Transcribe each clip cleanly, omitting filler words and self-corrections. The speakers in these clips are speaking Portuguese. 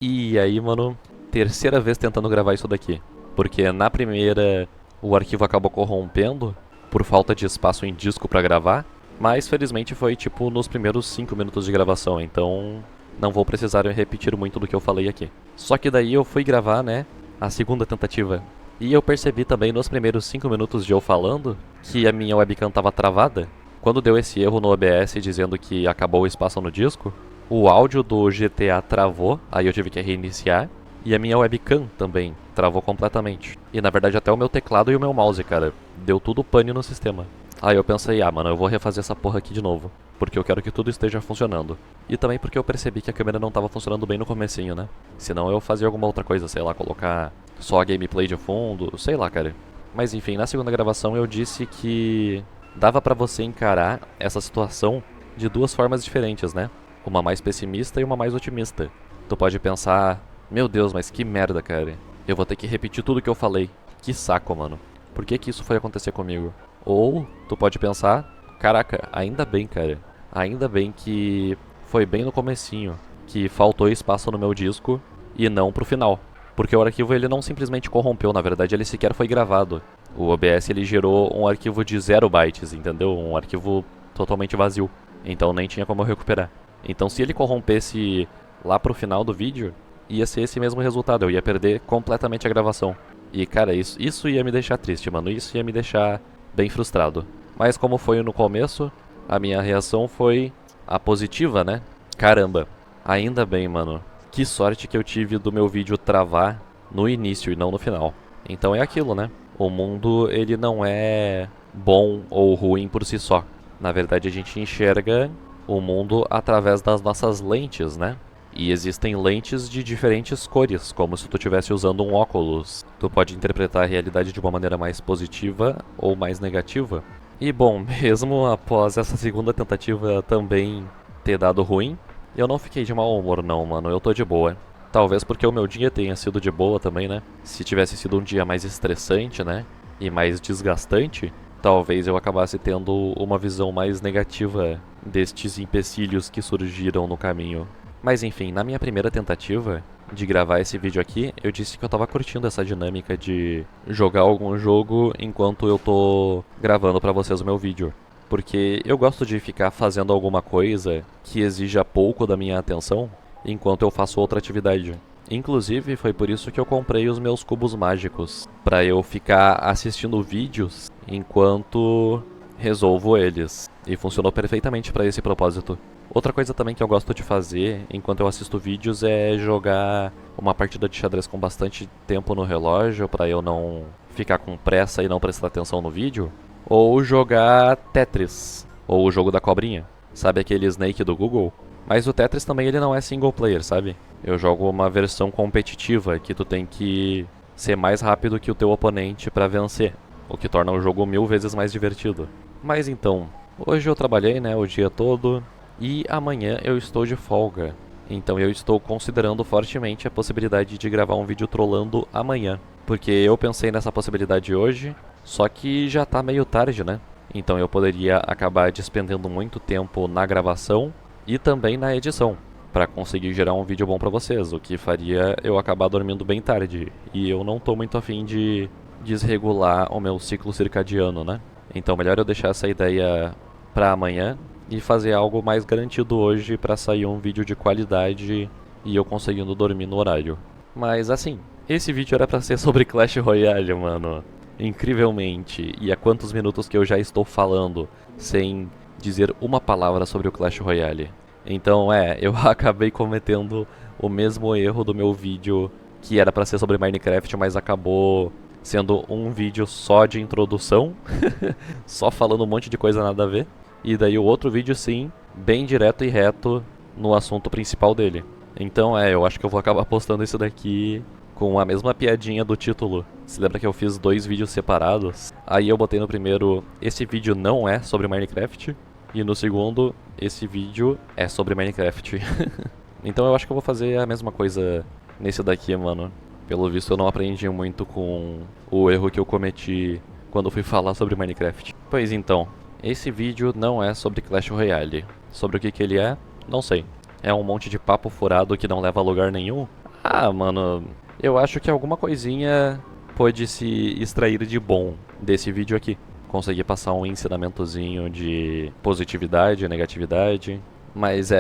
E aí, mano, terceira vez tentando gravar isso daqui. Porque na primeira o arquivo acabou corrompendo por falta de espaço em disco pra gravar. Mas felizmente foi tipo nos primeiros 5 minutos de gravação, então não vou precisar repetir muito do que eu falei aqui. Só que daí eu fui gravar, né, a segunda tentativa. E eu percebi também nos primeiros 5 minutos de eu falando que a minha webcam tava travada. Quando deu esse erro no OBS dizendo que acabou o espaço no disco, o áudio do GTA travou, aí eu tive que reiniciar. E a minha webcam também travou completamente. E na verdade até o meu teclado e o meu mouse, cara. Deu tudo pane no sistema. Aí eu pensei, mano, eu vou refazer essa porra aqui de novo. Porque eu quero que tudo esteja funcionando. E também porque eu percebi que a câmera não tava funcionando bem no comecinho, né? Senão eu fazia alguma outra coisa, sei lá, colocar só a gameplay de fundo, sei lá, cara. Mas enfim, na segunda gravação eu disse que dava pra você encarar essa situação de duas formas diferentes, né? Uma mais pessimista e uma mais otimista. Tu pode pensar, meu Deus, mas que merda, cara. Eu vou ter que repetir tudo que eu falei. Que saco, mano. Por que isso foi acontecer comigo? Ou tu pode pensar, caraca, ainda bem, cara. Ainda bem que foi bem no comecinho, que faltou espaço no meu disco e não pro final. Porque o arquivo ele não simplesmente corrompeu, na verdade ele sequer foi gravado. O OBS ele gerou um arquivo de 0 bytes, entendeu? Um arquivo totalmente vazio. Então nem tinha como eu recuperar. Então se ele corrompesse lá pro final do vídeo, ia ser esse mesmo resultado, eu ia perder completamente a gravação. E cara, isso ia me deixar triste, mano, isso ia me deixar bem frustrado. Mas como foi no começo, a minha reação foi a positiva, né? Caramba, ainda bem, mano. Que sorte que eu tive do meu vídeo travar no início e não no final. Então é aquilo, né? O mundo, ele não é bom ou ruim por si só. Na verdade, a gente enxerga o mundo através das nossas lentes, né? E existem lentes de diferentes cores, como se tu estivesse usando um óculos. Tu pode interpretar a realidade de uma maneira mais positiva ou mais negativa. E bom, mesmo após essa segunda tentativa também ter dado ruim, eu não fiquei de mau humor não, mano, eu tô de boa. Talvez porque o meu dia tenha sido de boa também, né? Se tivesse sido um dia mais estressante, né? E mais desgastante, talvez eu acabasse tendo uma visão mais negativa destes empecilhos que surgiram no caminho. Mas enfim, na minha primeira tentativa de gravar esse vídeo aqui, eu disse que eu tava curtindo essa dinâmica de jogar algum jogo enquanto eu tô gravando pra vocês o meu vídeo. Porque eu gosto de ficar fazendo alguma coisa que exija pouco da minha atenção enquanto eu faço outra atividade. Inclusive, foi por isso que eu comprei os meus cubos mágicos, pra eu ficar assistindo vídeos enquanto resolvo eles. E funcionou perfeitamente pra esse propósito. Outra coisa também que eu gosto de fazer enquanto eu assisto vídeos é jogar uma partida de xadrez com bastante tempo no relógio pra eu não ficar com pressa e não prestar atenção no vídeo. Ou jogar Tetris, ou o jogo da cobrinha, sabe aquele Snake do Google? Mas o Tetris também ele não é single player, sabe? Eu jogo uma versão competitiva que tu tem que ser mais rápido que o teu oponente pra vencer, o que torna o jogo 1000 vezes mais divertido. Mas então, hoje eu trabalhei, né, o dia todo. E amanhã eu estou de folga, então eu estou considerando fortemente a possibilidade de gravar um vídeo trollando amanhã. Porque eu pensei nessa possibilidade hoje, só que já tá meio tarde, né? Então eu poderia acabar despendendo muito tempo na gravação e também na edição, pra conseguir gerar um vídeo bom pra vocês, o que faria eu acabar dormindo bem tarde. E eu não tô muito afim de desregular o meu ciclo circadiano, né? Então melhor eu deixar essa ideia pra amanhã e fazer algo mais garantido hoje pra sair um vídeo de qualidade e eu conseguindo dormir no horário. Mas assim, esse vídeo era pra ser sobre Clash Royale, mano. Incrivelmente. E há quantos minutos que eu já estou falando sem dizer uma palavra sobre o Clash Royale. Então eu acabei cometendo o mesmo erro do meu vídeo que era pra ser sobre Minecraft, mas acabou sendo um vídeo só de introdução, só falando um monte de coisa nada a ver. E daí o outro vídeo sim, bem direto e reto no assunto principal dele. Então eu acho que eu vou acabar postando isso daqui com a mesma piadinha do título. Se lembra que eu fiz 2 vídeos separados? Aí eu botei no primeiro, esse vídeo não é sobre Minecraft. E no segundo, esse vídeo é sobre Minecraft. Então eu acho que eu vou fazer a mesma coisa nesse daqui, mano. Pelo visto eu não aprendi muito com o erro que eu cometi quando fui falar sobre Minecraft. Pois então, esse vídeo não é sobre Clash Royale. Sobre o que ele é, não sei. É um monte de papo furado que não leva a lugar nenhum? Ah, mano, eu acho que alguma coisinha pôde se extrair de bom desse vídeo aqui. Consegui passar um ensinamentozinho de positividade, negatividade. Mas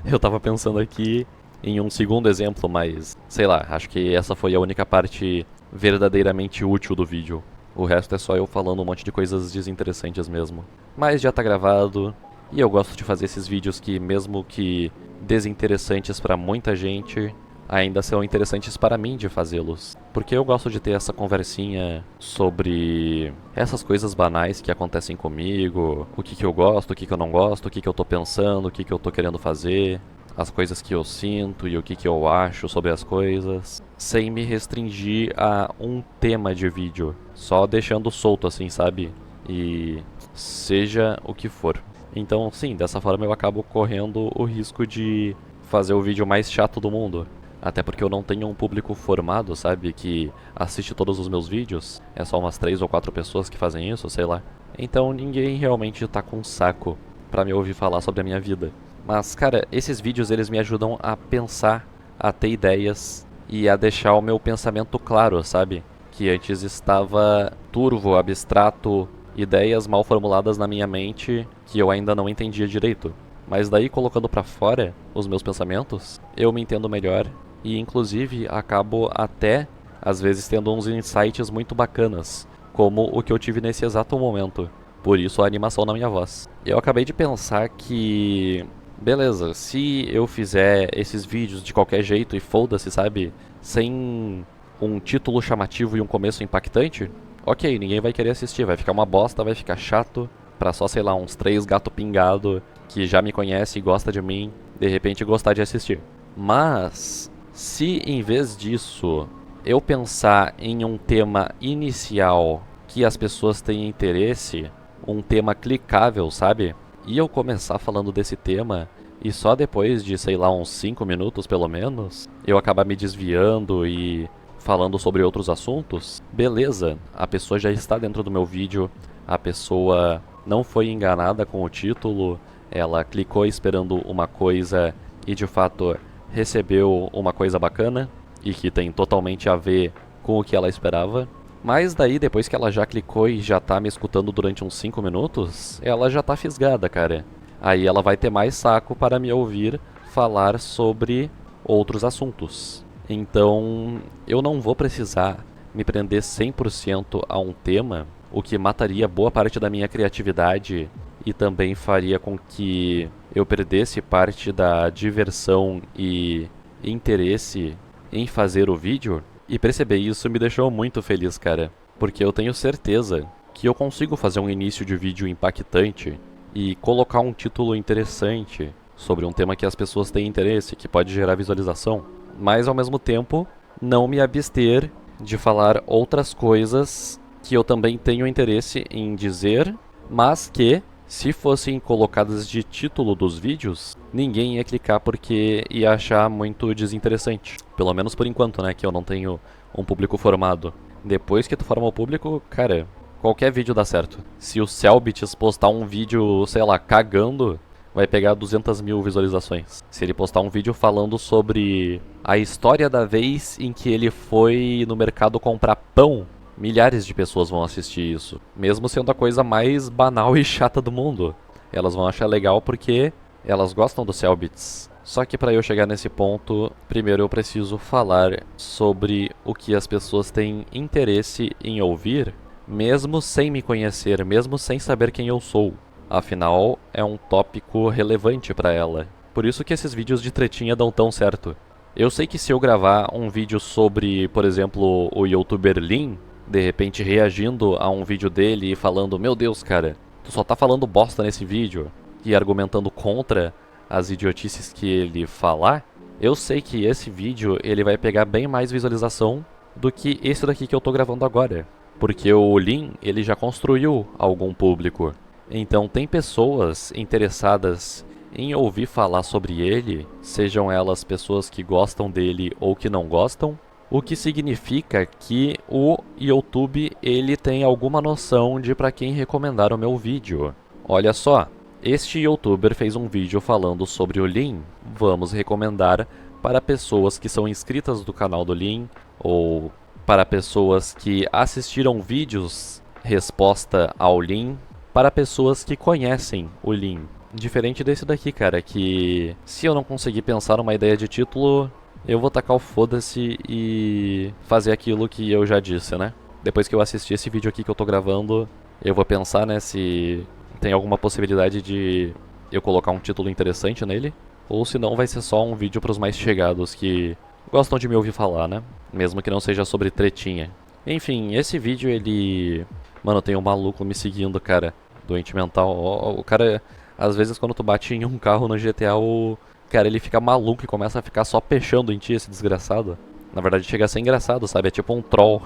eu tava pensando aqui em um segundo exemplo, mas sei lá, acho que essa foi a única parte verdadeiramente útil do vídeo. O resto é só eu falando um monte de coisas desinteressantes mesmo. Mas já tá gravado, e eu gosto de fazer esses vídeos que, mesmo que desinteressantes pra muita gente, ainda são interessantes para mim de fazê-los. Porque eu gosto de ter essa conversinha sobre essas coisas banais que acontecem comigo, o que que eu gosto, o que que eu não gosto, o que que eu tô pensando, o que que eu tô querendo fazer, as coisas que eu sinto e o que que eu acho sobre as coisas, sem me restringir a um tema de vídeo, só deixando solto assim, sabe? E seja o que for. Então, sim, dessa forma eu acabo correndo o risco de fazer o vídeo mais chato do mundo. Até porque eu não tenho um público formado, sabe? Que assiste todos os meus vídeos. É só umas 3 ou 4 pessoas que fazem isso, sei lá. Então ninguém realmente tá com saco pra me ouvir falar sobre a minha vida. Mas, cara, esses vídeos eles me ajudam a pensar, a ter ideias e a deixar o meu pensamento claro, sabe? Que antes estava turvo, abstrato, ideias mal formuladas na minha mente que eu ainda não entendia direito. Mas daí, colocando pra fora os meus pensamentos, eu me entendo melhor e, inclusive, acabo até, às vezes, tendo uns insights muito bacanas, como o que eu tive nesse exato momento. Por isso, a animação na minha voz. Eu acabei de pensar que... beleza, se eu fizer esses vídeos de qualquer jeito e foda-se, sabe? Sem um título chamativo e um começo impactante, ok, ninguém vai querer assistir, vai ficar uma bosta, vai ficar chato, pra só, sei lá, uns 3 gato pingado que já me conhece e gosta de mim, de repente gostar de assistir. Mas, se em vez disso eu pensar em um tema inicial que as pessoas têm interesse, um tema clicável, sabe? E eu começar falando desse tema, e só depois de, sei lá, uns 5 minutos pelo menos, eu acabar me desviando e falando sobre outros assuntos, beleza, a pessoa já está dentro do meu vídeo, a pessoa não foi enganada com o título, ela clicou esperando uma coisa e de fato recebeu uma coisa bacana e que tem totalmente a ver com o que ela esperava. Mas daí, depois que ela já clicou e já tá me escutando durante uns 5 minutos, ela já tá fisgada, cara. Aí ela vai ter mais saco para me ouvir falar sobre outros assuntos. Então, eu não vou precisar me prender 100% a um tema, o que mataria boa parte da minha criatividade e também faria com que eu perdesse parte da diversão e interesse em fazer o vídeo. E perceber isso me deixou muito feliz, cara, porque eu tenho certeza que eu consigo fazer um início de vídeo impactante e colocar um título interessante sobre um tema que as pessoas têm interesse, que pode gerar visualização, mas ao mesmo tempo não me abster de falar outras coisas que eu também tenho interesse em dizer, mas que, se fossem colocadas de título dos vídeos, ninguém ia clicar porque ia achar muito desinteressante. Pelo menos por enquanto, né, que eu não tenho um público formado. Depois que tu forma o público, cara, qualquer vídeo dá certo. Se o Selbits postar um vídeo, sei lá, cagando, vai pegar 200 mil visualizações. Se ele postar um vídeo falando sobre a história da vez em que ele foi no mercado comprar pão, milhares de pessoas vão assistir isso, mesmo sendo a coisa mais banal e chata do mundo. Elas vão achar legal porque elas gostam do Selbits. Só que para eu chegar nesse ponto, primeiro eu preciso falar sobre o que as pessoas têm interesse em ouvir, mesmo sem me conhecer, mesmo sem saber quem eu sou. Afinal, é um tópico relevante para ela. Por isso que esses vídeos de tretinha dão tão certo. Eu sei que se eu gravar um vídeo sobre, por exemplo, o youtuber Lin, de repente reagindo a um vídeo dele e falando: meu Deus, cara, tu só tá falando bosta nesse vídeo, e argumentando contra as idiotices que ele falar, eu sei que esse vídeo ele vai pegar bem mais visualização do que esse daqui que eu tô gravando agora. Porque o Lin, ele já construiu algum público. Então tem pessoas interessadas em ouvir falar sobre ele, sejam elas pessoas que gostam dele ou que não gostam, o que significa que o YouTube ele tem alguma noção de para quem recomendar o meu vídeo. Olha só, este youtuber fez um vídeo falando sobre o Lin, vamos recomendar para pessoas que são inscritas do canal do Lean, ou para pessoas que assistiram vídeos resposta ao Lean, para pessoas que conhecem o Lean. Diferente desse daqui, cara, que se eu não conseguir pensar numa ideia de título, eu vou tacar o foda-se e fazer aquilo que eu já disse, né? Depois que eu assistir esse vídeo aqui que eu tô gravando, eu vou pensar, né, se tem alguma possibilidade de eu colocar um título interessante nele, ou se não vai ser só um vídeo pros mais chegados que gostam de me ouvir falar, né? Mesmo que não seja sobre tretinha. Enfim, esse vídeo ele... Mano, tem um maluco me seguindo, cara. Doente mental. O cara, às vezes quando tu bate em um carro no GTA, o cara ele fica maluco e começa a ficar só pechando em ti, esse desgraçado. Na verdade chega a ser engraçado, sabe? É tipo um troll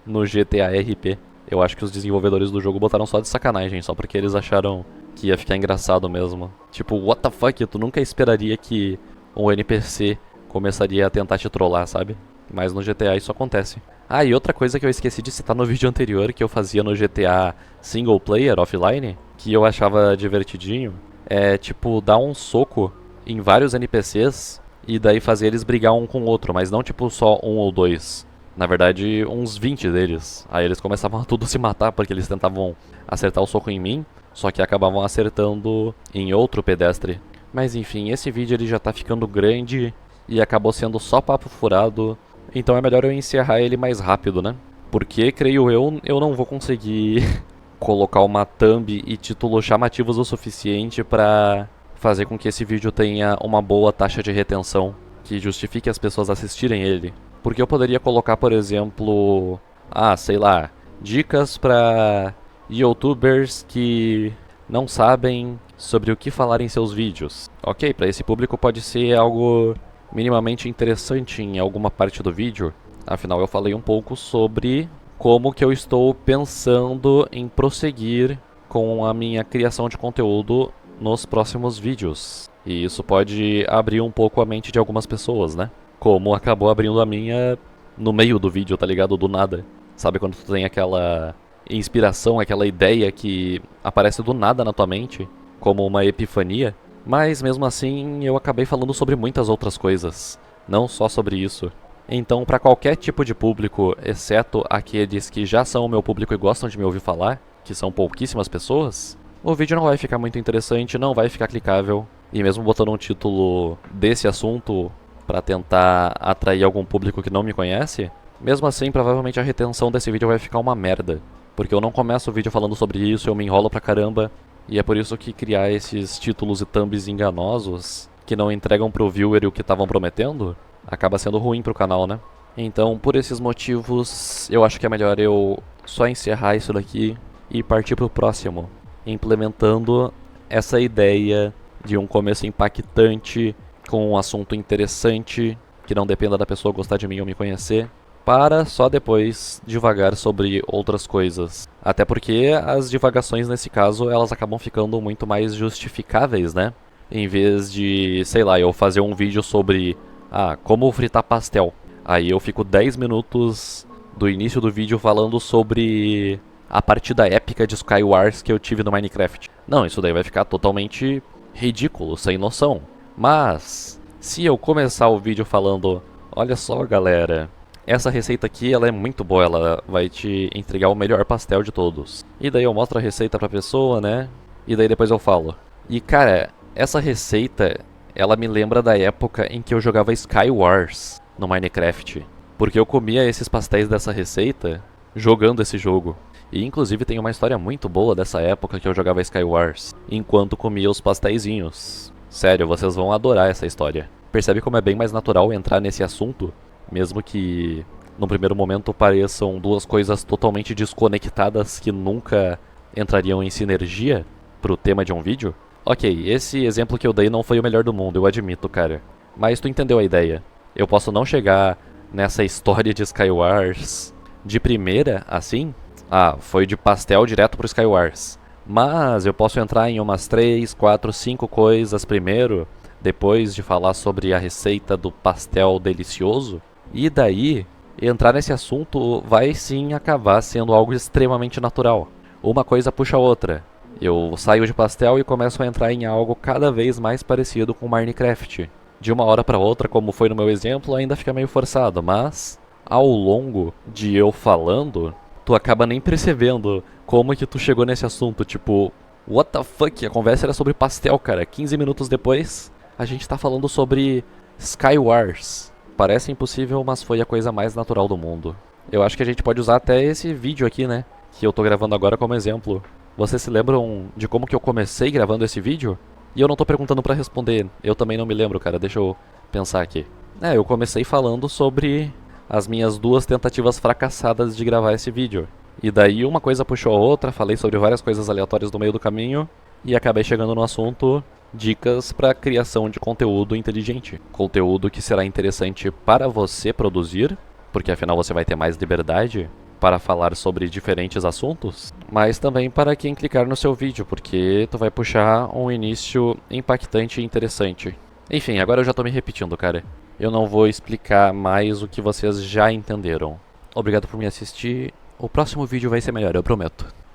no GTA RP. Eu acho que os desenvolvedores do jogo botaram só de sacanagem, só porque eles acharam que ia ficar engraçado mesmo. Tipo, what the fuck, tu nunca esperaria que um NPC começaria a tentar te trollar, sabe? Mas no GTA isso acontece. Ah, e outra coisa que eu esqueci de citar no vídeo anterior, que eu fazia no GTA Single Player Offline, que eu achava divertidinho, é tipo dar um soco em vários NPCs e daí fazer eles brigar um com o outro, mas não tipo só um ou dois. Na verdade, uns 20 deles. Aí eles começavam a tudo se matar porque eles tentavam acertar o soco em mim, só que acabavam acertando em outro pedestre. Mas enfim, esse vídeo ele já tá ficando grande e acabou sendo só papo furado, então é melhor eu encerrar ele mais rápido, né? Porque, creio eu não vou conseguir colocar uma thumb e título chamativos o suficiente pra fazer com que esse vídeo tenha uma boa taxa de retenção, que justifique as pessoas assistirem ele. Porque eu poderia colocar, por exemplo, sei lá, dicas pra youtubers que não sabem sobre o que falar em seus vídeos. Ok, pra esse público pode ser algo minimamente interessante em alguma parte do vídeo. Afinal, eu falei um pouco sobre como que eu estou pensando em prosseguir com a minha criação de conteúdo nos próximos vídeos. E isso pode abrir um pouco a mente de algumas pessoas, né? Como acabou abrindo a minha no meio do vídeo, tá ligado? Do nada. Sabe quando tu tem aquela inspiração, aquela ideia que aparece do nada na tua mente, como uma epifania? Mas mesmo assim eu acabei falando sobre muitas outras coisas, não só sobre isso. Então para qualquer tipo de público, exceto aqueles que já são o meu público e gostam de me ouvir falar, que são pouquíssimas pessoas, o vídeo não vai ficar muito interessante, não vai ficar clicável. E mesmo botando um título desse assunto para tentar atrair algum público que não me conhece, mesmo assim provavelmente a retenção desse vídeo vai ficar uma merda. Porque eu não começo o vídeo falando sobre isso, eu me enrolo pra caramba. E é por isso que criar esses títulos e thumbs enganosos, que não entregam pro viewer o que estavam prometendo, acaba sendo ruim pro canal, né? Então, por esses motivos, eu acho que é melhor eu só encerrar isso daqui e partir pro próximo, implementando essa ideia de um começo impactante, com um assunto interessante, que não dependa da pessoa gostar de mim ou me conhecer, para só depois divagar sobre outras coisas. Até porque as divagações nesse caso, elas acabam ficando muito mais justificáveis, né? Em vez de, sei lá, eu fazer um vídeo sobre, como fritar pastel. Aí eu fico 10 minutos do início do vídeo falando sobre a partida épica de Skywars que eu tive no Minecraft. Não, isso daí vai ficar totalmente ridículo, sem noção. Mas, se eu começar o vídeo falando, olha só galera, essa receita aqui ela é muito boa, ela vai te entregar o melhor pastel de todos. E daí eu mostro a receita pra pessoa, né? E daí depois eu falo. E cara, essa receita, ela me lembra da época em que eu jogava Skywars no Minecraft. Porque eu comia esses pastéis dessa receita jogando esse jogo. E inclusive tem uma história muito boa dessa época que eu jogava Skywars, enquanto comia os pasteizinhos. Sério, vocês vão adorar essa história. Percebe como é bem mais natural entrar nesse assunto? Mesmo que no primeiro momento pareçam duas coisas totalmente desconectadas que nunca entrariam em sinergia pro tema de um vídeo. Ok, esse exemplo que eu dei não foi o melhor do mundo, eu admito, cara. Mas tu entendeu a ideia. Eu posso não chegar nessa história de Skywars de primeira, assim. Foi de pastel direto pro Skywars. Mas eu posso entrar em umas 3, 4, 5 coisas primeiro, depois de falar sobre a receita do pastel delicioso. E daí, entrar nesse assunto vai sim acabar sendo algo extremamente natural. Uma coisa puxa a outra. Eu saio de pastel e começo a entrar em algo cada vez mais parecido com Minecraft. de uma hora pra outra, como foi no meu exemplo, ainda fica meio forçado, mas ao longo de eu falando, tu acaba nem percebendo como que tu chegou nesse assunto, tipo, what the fuck, a conversa era sobre pastel, cara. 15 minutos depois, a gente tá falando sobre Skywars. Parece impossível, mas foi a coisa mais natural do mundo. Eu acho que a gente pode usar até esse vídeo aqui, né, que eu tô gravando agora como exemplo. Vocês se lembram de como que eu comecei gravando esse vídeo? E eu não tô perguntando pra responder, eu também não me lembro, cara, deixa eu pensar aqui. Eu comecei falando sobre as minhas 2 tentativas fracassadas de gravar esse vídeo. E daí uma coisa puxou a outra, falei sobre várias coisas aleatórias no meio do caminho e acabei chegando no assunto dicas para criação de conteúdo inteligente. Conteúdo que será interessante para você produzir, porque afinal você vai ter mais liberdade para falar sobre diferentes assuntos, mas também para quem clicar no seu vídeo, porque tu vai puxar um início impactante e interessante. Enfim, agora eu já tô me repetindo, cara. Eu não vou explicar mais o que vocês já entenderam. Obrigado por me assistir. O próximo vídeo vai ser melhor, eu prometo.